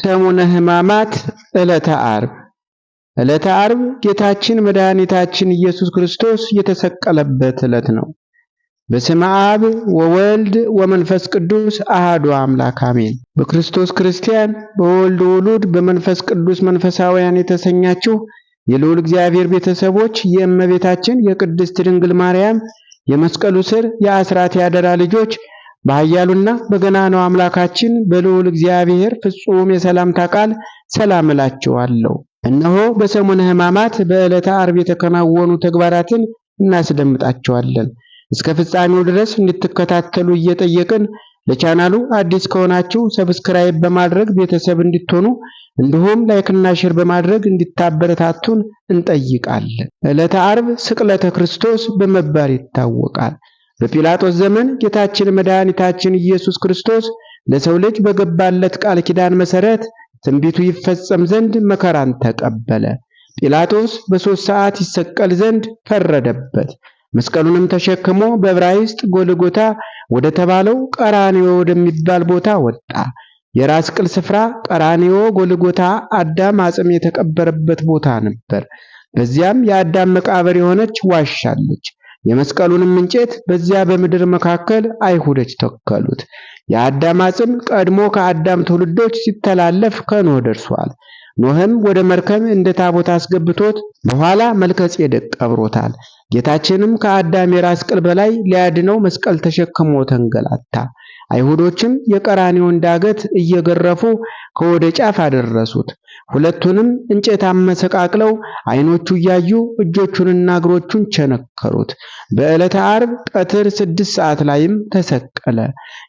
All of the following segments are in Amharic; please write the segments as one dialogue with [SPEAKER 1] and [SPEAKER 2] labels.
[SPEAKER 1] ሰሙነ ሕማማት ዕለተ ዓርብ። ዕለተ ዓርብ ጌታችን መድኃኒታችን ኢየሱስ ክርስቶስ የተሰቀለበት ዕለት ነው። በስመ አብ ወወልድ ወመንፈስ ቅዱስ አሐዱ አምላክ አሜን። በክርስቶስ ክርስቲያን፣ በወልድ ውሉድ፣ በመንፈስ ቅዱስ መንፈሳውያን የተሰኛችሁ የልዑል እግዚአብሔር ቤተሰቦች፣ የእመቤታችን የቅድስት ድንግል ማርያም የመስቀሉ ስር የአስራት ያደራ ልጆች በኃያሉና በገናናው አምላካችን በልዑል እግዚአብሔር ፍጹም የሰላምታ ቃል ሰላም እላችኋለሁ። እነሆ በሰሙነ ሕማማት በዕለተ ዓርብ የተከናወኑ ተግባራትን እናስደምጣችኋለን። እስከ ፍጻሜው ድረስ እንድትከታተሉ እየጠየቅን ለቻናሉ አዲስ ከሆናችሁ ሰብስክራይብ በማድረግ ቤተሰብ እንድትሆኑ እንዲሁም ላይክና ሼር በማድረግ እንድታበረታቱን እንጠይቃለን። ዕለተ ዓርብ ስቅለተ ክርስቶስ በመባል ይታወቃል። በጲላጦስ ዘመን ጌታችን መድኃኒታችን ኢየሱስ ክርስቶስ ለሰው ልጅ በገባለት ቃል ኪዳን መሰረት ትንቢቱ ይፈጸም ዘንድ መከራን ተቀበለ። ጲላጦስ በ3 ሰዓት ይሰቀል ዘንድ ፈረደበት። መስቀሉንም ተሸክሞ በዕብራይስጥ ጎልጎታ ወደ ተባለው ቀራንዮ ወደሚባል ቦታ ወጣ። የራስ ቅል ስፍራ ቀራንዮ ጎልጎታ አዳም አጽም የተቀበረበት ቦታ ነበር። በዚያም የአዳም መቃብር የሆነች ዋሻለች። የመስቀሉንም እንጨት በዚያ በምድር መካከል አይሁዶች ተከሉት። የአዳም አጽም ቀድሞ ከአዳም ትውልዶች ሲተላለፍ ከኖህ ደርሷል። ኖህም ወደ መርከብ እንደ ታቦት አስገብቶት በኋላ መልከጼዴቅ ቀብሮታል። ጌታችንም ከአዳም የራስ ቅል በላይ ሊያድነው መስቀል ተሸክሞ ተንገላታ። አይሁዶችም የቀራንዮን ዳገት እየገረፉ ከወደ ጫፍ አደረሱት። ሁለቱንም እንጨት አመሰቃቅለው ዓይኖቹ እያዩ እጆቹንና እግሮቹን ቸነከሩት። በዕለተ ዓርብ ቀትር 6 ሰዓት ላይም ተሰቀለ።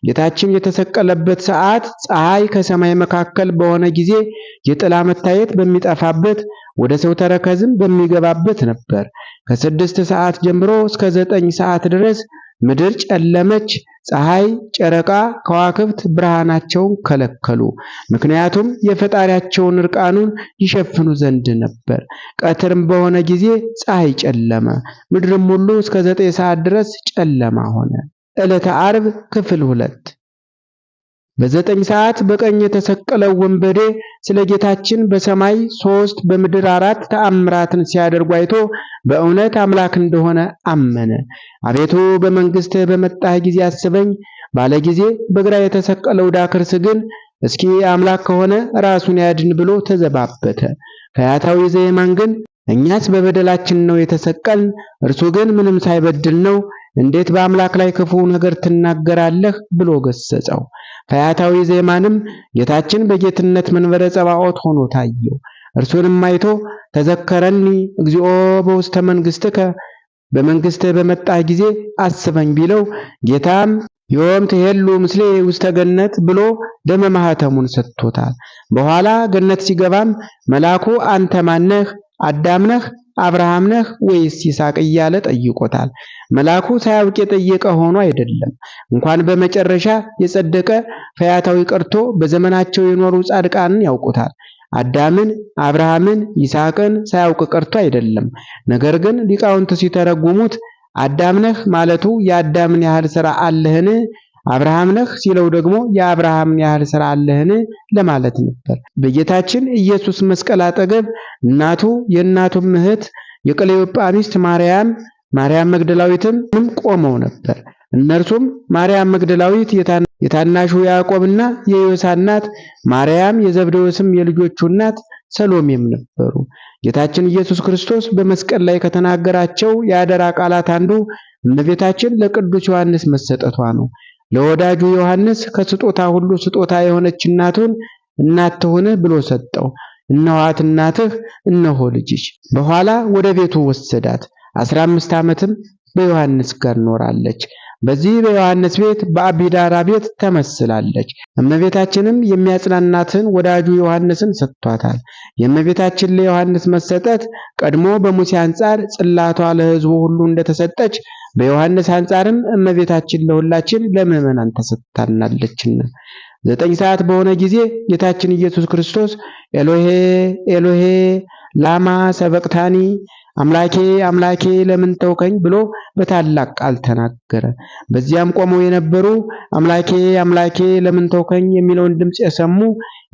[SPEAKER 1] ጌታችን የተሰቀለበት ሰዓት ፀሐይ ከሰማይ መካከል በሆነ ጊዜ የጥላ መታየት በሚጠፋበት ወደ ሰው ተረከዝም በሚገባበት ነበር። ከ6 ሰዓት ጀምሮ እስከ 9 ሰዓት ድረስ ምድር ጨለመች። ፀሐይ፣ ጨረቃ፣ ከዋክብት ብርሃናቸውን ከለከሉ። ምክንያቱም የፈጣሪያቸውን እርቃኑን ይሸፍኑ ዘንድ ነበር። ቀትርም በሆነ ጊዜ ፀሐይ ጨለመ። ምድርም ሁሉ እስከ 9 ሰዓት ድረስ ጨለማ ሆነ። ዕለተ ዓርብ ክፍል 2። በ9 ሰዓት በቀኝ የተሰቀለው ወንበዴ ስለ ጌታችን በሰማይ 3 በምድር 4 ተአምራትን ሲያደርጉ አይቶ በእውነት አምላክ እንደሆነ አመነ። አቤቱ በመንግሥትህ በመጣህ ጊዜ አስበኝ ባለ ጊዜ በግራ የተሰቀለው ዳክርስ ግን እስኪ አምላክ ከሆነ ራሱን ያድን ብሎ ተዘባበተ። ፈያታዊ ዘየማን ግን እኛስ በበደላችን ነው የተሰቀልን፣ እርሱ ግን ምንም ሳይበድል ነው፣ እንዴት በአምላክ ላይ ክፉ ነገር ትናገራለህ ብሎ ገሰጸው። ፈያታዊ ዘየማንም ጌታችን በጌትነት መንበረ ጸባዖት ሆኖ ታየው። እርሱንም አይቶ ተዘከረኒ እግዚኦ በውስተ መንግሥትከ በመንግሥትህ በመጣህ ጊዜ አስበኝ ቢለው ጌታም ዮም ትሄሉ ምስሌ ውስተ ገነት ብሎ ደመ ማኅተሙን ሰጥቶታል። በኋላ ገነት ሲገባም መልአኩ አንተ ማነህ? አዳም ነህ? አብርሃም ነህ ወይስ ይስሐቅ እያለ ጠይቆታል። መልአኩ ሳያውቅ የጠየቀ ሆኖ አይደለም። እንኳን በመጨረሻ የጸደቀ ፈያታዊ ቀርቶ በዘመናቸው የኖሩ ጻድቃንን ያውቁታል። አዳምን፣ አብርሃምን፣ ይስሐቅን ሳያውቅ ቀርቶ አይደለም። ነገር ግን ሊቃውንት ሲተረጉሙት አዳም ነህ ማለቱ የአዳምን ያህል ሥራ አለህን? አብርሃም ነህ ሲለው ደግሞ የአብርሃምን ያህል ሥራ አለህን ለማለት ነበር። በጌታችን ኢየሱስ መስቀል አጠገብ እናቱ የእናቱም እህት የቀለዮጳ ሚስት ማርያም መግደላዊትም ቆመው ነበር። እነርሱም ማርያም መግደላዊት የታናሹ ያዕቆብና የዮሳ እናት፣ ማርያም የዘብዴዎስም የልጆቹ እናት ሰሎሜም ነበሩ። ጌታችን ኢየሱስ ክርስቶስ በመስቀል ላይ ከተናገራቸው የአደራ ቃላት አንዱ እመቤታችን ለቅዱስ ዮሐንስ መሰጠቷ ነው። ለወዳጁ ዮሐንስ ከስጦታ ሁሉ ስጦታ የሆነች እናቱን እናት ትሁንህ ብሎ ሰጠው። እነኋት እናትህ፣ እነሆ ልጅሽ። በኋላ ወደ ቤቱ ወሰዳት። 15 ዓመትም በዮሐንስ ጋር ኖራለች። በዚህ በዮሐንስ ቤት በአቢዳራ ቤት ተመስላለች። እመቤታችንም የሚያጽናናትን ወዳጁ ዮሐንስን ሰጥቷታል። የእመቤታችን ለዮሐንስ መሰጠት ቀድሞ በሙሴ አንጻር ጽላቷ ለሕዝቡ ሁሉ እንደተሰጠች በዮሐንስ አንጻርም እመቤታችን ለሁላችን ለምዕመናን ተሰጥታናለችና 9 ሰዓት በሆነ ጊዜ ጌታችን ኢየሱስ ክርስቶስ ኤሎሄ ኤሎሄ ላማ ሰበቅታኒ አምላኬ አምላኬ ለምን ተውከኝ ብሎ በታላቅ ቃል ተናገረ። በዚያም ቆመው የነበሩ አምላኬ አምላኬ ለምን ተውከኝ የሚለውን ድምፅ የሰሙ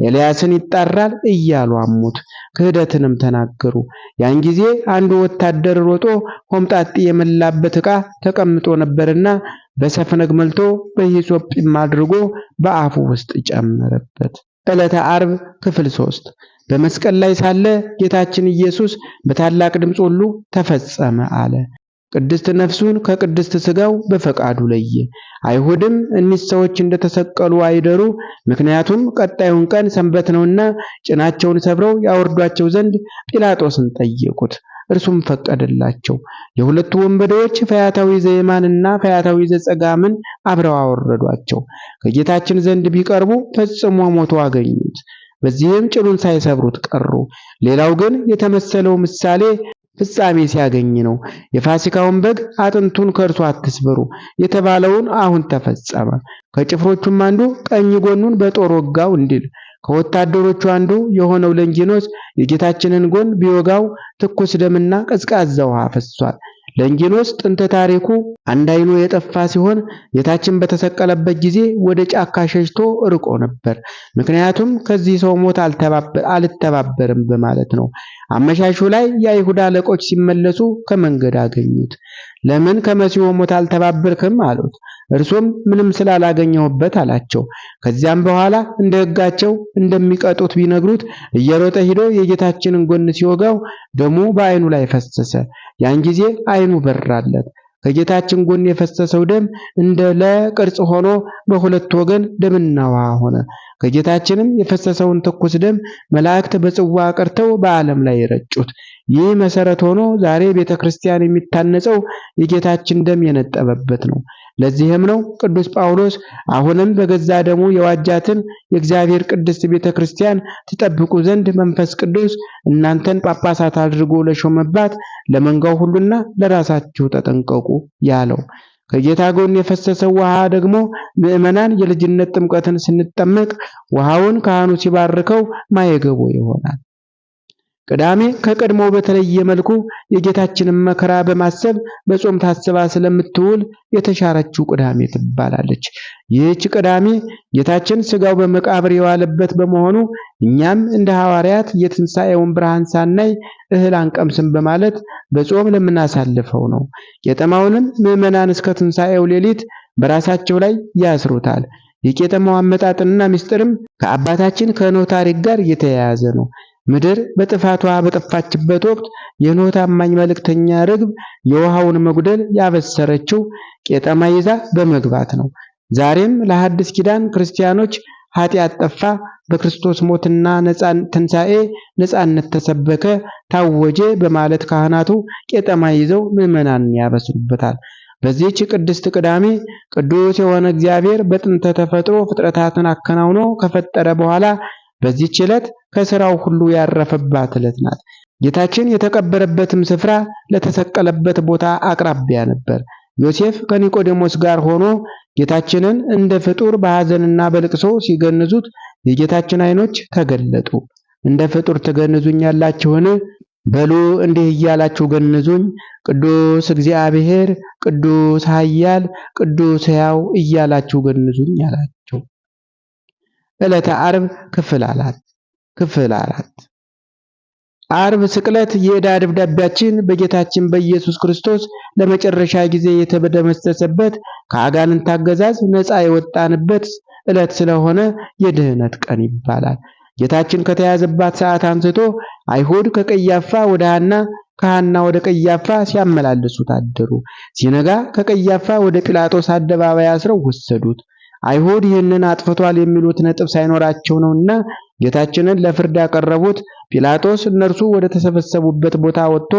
[SPEAKER 1] ኤልያስን ይጣራል እያሉ አሙት፣ ክህደትንም ተናገሩ። ያን ጊዜ አንዱ ወታደር ሮጦ ሆምጣጤ የሞላበት ዕቃ ተቀምጦ ነበርና በሰፍነግ መልቶ በሂሶጵም አድርጎ በአፉ ውስጥ ጨመረበት። ዕለተ ዓርብ ክፍል 3 በመስቀል ላይ ሳለ ጌታችን ኢየሱስ በታላቅ ድምፅ ሁሉ ተፈጸመ አለ። ቅድስት ነፍሱን ከቅድስት ሥጋው በፈቃዱ ለየ። አይሁድም እኒህ ሰዎች እንደተሰቀሉ አይደሩ፣ ምክንያቱም ቀጣዩን ቀን ሰንበት ነውና ጭናቸውን ሰብረው ያወርዷቸው ዘንድ ጲላጦስን ጠየቁት። እርሱም ፈቀደላቸው። የሁለቱ ወንበዴዎች ፈያታዊ ዘየማንና ፈያታዊ ዘጸጋምን አብረው አወረዷቸው። ከጌታችን ዘንድ ቢቀርቡ ፈጽሞ ሞቶ አገኙት። በዚህም ጭኑን ሳይሰብሩት ቀሩ። ሌላው ግን የተመሰለው ምሳሌ ፍጻሜ ሲያገኝ ነው። የፋሲካውን በግ አጥንቱን ከእርሱ አትስበሩ የተባለውን አሁን ተፈጸመ። ከጭፍሮቹም አንዱ ቀኝ ጎኑን በጦር ወጋው እንዲል ከወታደሮቹ አንዱ የሆነው ለንጊኖስ የጌታችንን ጎን ቢወጋው ትኩስ ደምና ቀዝቃዛ ውሃ ፈሷል። ለንጊኖስ ጥንተ ታሪኩ አንድ ዓይኑ የጠፋ ሲሆን ጌታችን በተሰቀለበት ጊዜ ወደ ጫካ ሸሽቶ ርቆ ነበር። ምክንያቱም ከዚህ ሰው ሞት አልተባበርም በማለት ነው። አመሻሹ ላይ የአይሁድ አለቆች ሲመለሱ ከመንገድ አገኙት። ለምን ከመሲሁ ሞት አልተባበርክም አሉት። እርሱም ምንም ስላላገኘሁበት አላቸው። ከዚያም በኋላ እንደ ሕጋቸው እንደሚቀጡት ቢነግሩት እየሮጠ ሄዶ የጌታችንን ጎን ሲወጋው ደሙ በዓይኑ ላይ ፈሰሰ። ያን ጊዜ ዓይኑ በራለት። ከጌታችን ጎን የፈሰሰው ደም እንደ ለቅርጽ ሆኖ በሁለት ወገን ደምና ውሃ ሆነ። ከጌታችንም የፈሰሰውን ትኩስ ደም መላእክት በጽዋ ቀርተው በዓለም ላይ ረጩት። ይህ መሰረት ሆኖ ዛሬ ቤተክርስቲያን የሚታነጸው የጌታችን ደም የነጠበበት ነው። ለዚህም ነው ቅዱስ ጳውሎስ አሁንም በገዛ ደሙ የዋጃትን የእግዚአብሔር ቅድስት ቤተክርስቲያን ትጠብቁ ዘንድ መንፈስ ቅዱስ እናንተን ጳጳሳት አድርጎ ለሾመባት ለመንጋው ሁሉና ለራሳችሁ ተጠንቀቁ ያለው። ከጌታ ጎን የፈሰሰው ውሃ ደግሞ ምዕመናን የልጅነት ጥምቀትን ስንጠመቅ ውሃውን ካህኑ ሲባርከው ማየገቦ ይሆናል። ቅዳሜ ከቀድሞው በተለየ መልኩ የጌታችንን መከራ በማሰብ በጾም ታስባ ስለምትውል የተሻረችው ቅዳሜ ትባላለች። ይህች ቅዳሜ ጌታችን ሥጋው በመቃብር የዋለበት በመሆኑ እኛም እንደ ሐዋርያት የትንሣኤውን ብርሃን ሳናይ እህል አንቀምስም በማለት በጾም ለምናሳልፈው ነው። ቄጠማውንም ምዕመናን እስከ ትንሣኤው ሌሊት በራሳቸው ላይ ያስሩታል። የቄጠማው አመጣጥና ምስጢርም ከአባታችን ከኖህ ታሪክ ጋር የተያያዘ ነው። ምድር በጥፋቷ በጠፋችበት ወቅት የኖህ ታማኝ መልእክተኛ ርግብ የውሃውን መጉደል ያበሰረችው ቄጠማ ይዛ በመግባት ነው። ዛሬም ለሐዲስ ኪዳን ክርስቲያኖች ኃጢአት ጠፋ፣ በክርስቶስ ሞትና ትንሣኤ ነጻነት ተሰበከ፣ ታወጀ በማለት ካህናቱ ቄጠማ ይዘው ምዕመናንን ያበስሩበታል። በዚህች ቅድስት ቅዳሜ ቅዱስ የሆነ እግዚአብሔር በጥንተ ተፈጥሮ ፍጥረታትን አከናውኖ ከፈጠረ በኋላ በዚህች ዕለት ከሥራው ሁሉ ያረፈባት ዕለት ናት። ጌታችን የተቀበረበትም ስፍራ ለተሰቀለበት ቦታ አቅራቢያ ነበር። ዮሴፍ ከኒቆዲሞስ ጋር ሆኖ ጌታችንን እንደ ፍጡር በሐዘንና በልቅሶ ሲገንዙት የጌታችን ዓይኖች ተገለጡ። እንደ ፍጡር ትገንዙኛላችሁን? በሉ እንዲህ እያላችሁ ገንዙኝ። ቅዱስ እግዚአብሔር፣ ቅዱስ ኃያል፣ ቅዱስ ሕያው እያላችሁ ገንዙኝ አላቸው። ዕለተ ዓርብ ክፍል 4 ዓርብ ስቅለት የዕዳ ደብዳቤያችን በጌታችን በኢየሱስ ክርስቶስ ለመጨረሻ ጊዜ የተደመሰሰበት ከአጋንንት አገዛዝ ነፃ የወጣንበት ዕለት ስለሆነ የድህነት ቀን ይባላል። ጌታችን ከተያዘባት ሰዓት አንስቶ አይሁድ ከቀያፋ ወደ ሐና ከሐና ወደ ቀያፋ ሲያመላልሱት አደሩ። ሲነጋ ከቀያፋ ወደ ጲላጦስ አደባባይ አስረው ወሰዱት። አይሁድ ይህንን አጥፍቷል የሚሉት ነጥብ ሳይኖራቸው ነውና ጌታችንን ለፍርድ ያቀረቡት። ጲላጦስ እነርሱ ወደ ተሰበሰቡበት ቦታ ወጥቶ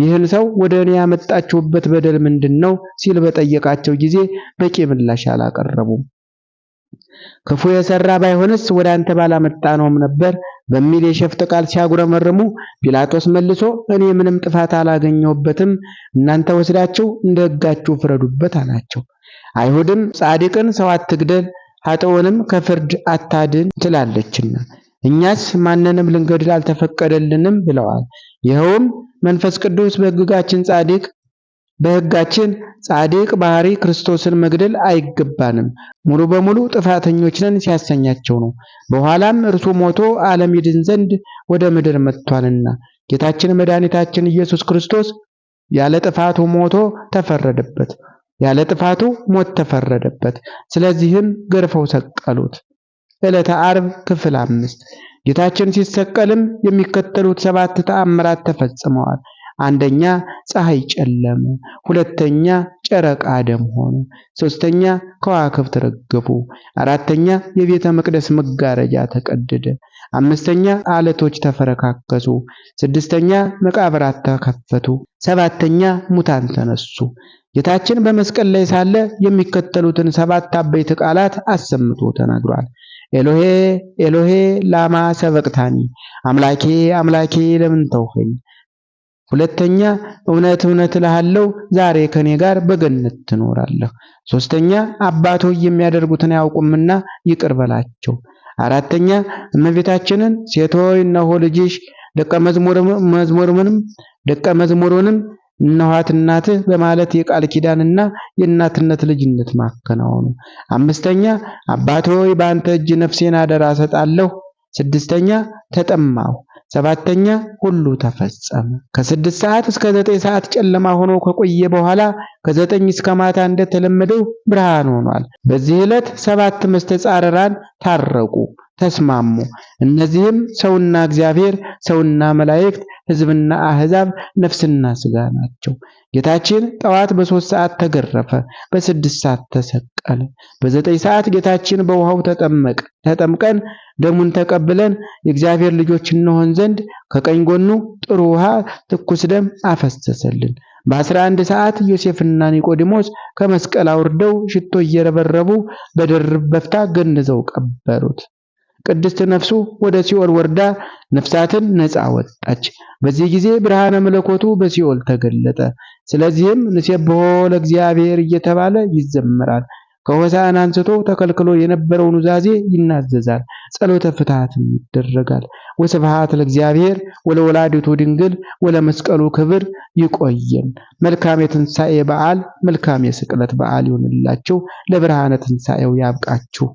[SPEAKER 1] ይህን ሰው ወደ እኔ ያመጣችሁበት በደል ምንድነው ሲል በጠየቃቸው ጊዜ በቂ ምላሽ አላቀረቡም። ክፉ የሰራ ባይሆንስ ወደ አንተ ባላመጣነውም ነበር በሚል የሸፍጥ ቃል ሲያጉረመርሙ ጲላጦስ መልሶ እኔ ምንም ጥፋት አላገኘሁበትም፣ እናንተ ወስዳችሁ እንደ ሕጋችሁ ፍረዱበት አላቸው። አይሁድም ጻድቅን ሰው አትግደል ኃጥኡንም ከፍርድ አታድን ትላለችና እኛስ ማንንም ልንገድል አልተፈቀደልንም ብለዋል። ይኸውም መንፈስ ቅዱስ በሕጋችን ጻድቅ ባህሪ ክርስቶስን መግደል አይገባንም፣ ሙሉ በሙሉ ጥፋተኞች ነን ሲያሰኛቸው ነው። በኋላም እርሱ ሞቶ ዓለም ይድን ዘንድ ወደ ምድር መጥቷልና ጌታችን መድኃኒታችን ኢየሱስ ክርስቶስ ያለ ጥፋቱ ሞት ተፈረደበት። ስለዚህም ገርፈው ሰቀሉት። ዕለተ ዓርብ ክፍል 5 ጌታችን ሲሰቀልም የሚከተሉት 7 ተአምራት ተፈጽመዋል። አንደኛ ፀሐይ ጨለመ፣ ሁለተኛ ጨረቃ ደም ሆነ፣ ሶስተኛ ከዋክብት ረገፉ፣ አራተኛ የቤተ መቅደስ መጋረጃ ተቀደደ፣ አምስተኛ አለቶች ተፈረካከሱ፣ ስድስተኛ መቃብራት ተከፈቱ፣ ሰባተኛ ሙታን ተነሱ። ጌታችን በመስቀል ላይ ሳለ የሚከተሉትን 7 አበይት ቃላት አሰምቶ ተናግሯል። ኤሎሄ ኤሎሄ ላማ ሰበቅታኒ፣ አምላኬ አምላኬ ለምን ተውኸኝ። ሁለተኛ እውነት እውነት እልሃለሁ ዛሬ ከኔ ጋር በገነት ትኖራለህ። ሶስተኛ አባቶች የሚያደርጉትን አያውቁምና ይቅር በላቸው። አራተኛ እመቤታችንን ሴቶይ እነሆ ልጅሽ፣ ደቀ መዝሙሩንም እነኋት እናትህ በማለት የቃል ኪዳንና የእናትነት ልጅነት ማከናወኑ። አምስተኛ አባቶይ በአንተ እጅ ነፍሴን አደራ ሰጣለሁ። ስድስተኛ ተጠማሁ። ሰባተኛ ሁሉ ተፈጸመ። ከ6 ሰዓት እስከ 9 ሰዓት ጨለማ ሆኖ ከቆየ በኋላ ከ9 እስከ ማታ እንደተለመደው ብርሃን ሆኗል። በዚህ ዕለት 7 መስተጻርራን ታረቁ፣ ተስማሙ። እነዚህም ሰውና እግዚአብሔር፣ ሰውና መላእክት፣ ሕዝብና አሕዛብ፣ ነፍስና ሥጋ ናቸው። ጌታችን ጠዋት በ3 ሰዓት ተገረፈ፣ በ6 ሰዓት ተሰቀለ። በ9 ሰዓት ጌታችን በውሃው ተጠምቀን ደሙን ተቀብለን የእግዚአብሔር ልጆች እንሆን ዘንድ ከቀኝ ጎኑ ጥሩ ውሃ ትኩስ ደም አፈሰሰልን። በ11 ሰዓት ዮሴፍና ኒቆዲሞስ ከመስቀል አውርደው ሽቶ እየረበረቡ በደርብ በፍታ ገንዘው ቀበሩት። ቅድስት ነፍሱ ወደ ሲኦል ወርዳ ነፍሳትን ነፃ ወጣች። በዚህ ጊዜ ብርሃነ መለኮቱ በሲኦል ተገለጠ። ስለዚህም ንሴብሖ ለእግዚአብሔር እየተባለ ይዘመራል። ከሆሳዕና አንስቶ ተከልክሎ የነበረውን ኑዛዜ ይናዘዛል። ጸሎተ ፍትሐትም ይደረጋል። ወስብሐት ለእግዚአብሔር ወለወላዲቱ ድንግል ወለመስቀሉ ክብር። ይቆየን። መልካም የትንሣኤ በዓል፣ መልካም የስቅለት በዓል ይሁንላችሁ። ለብርሃነ ትንሣኤው ያብቃችሁ።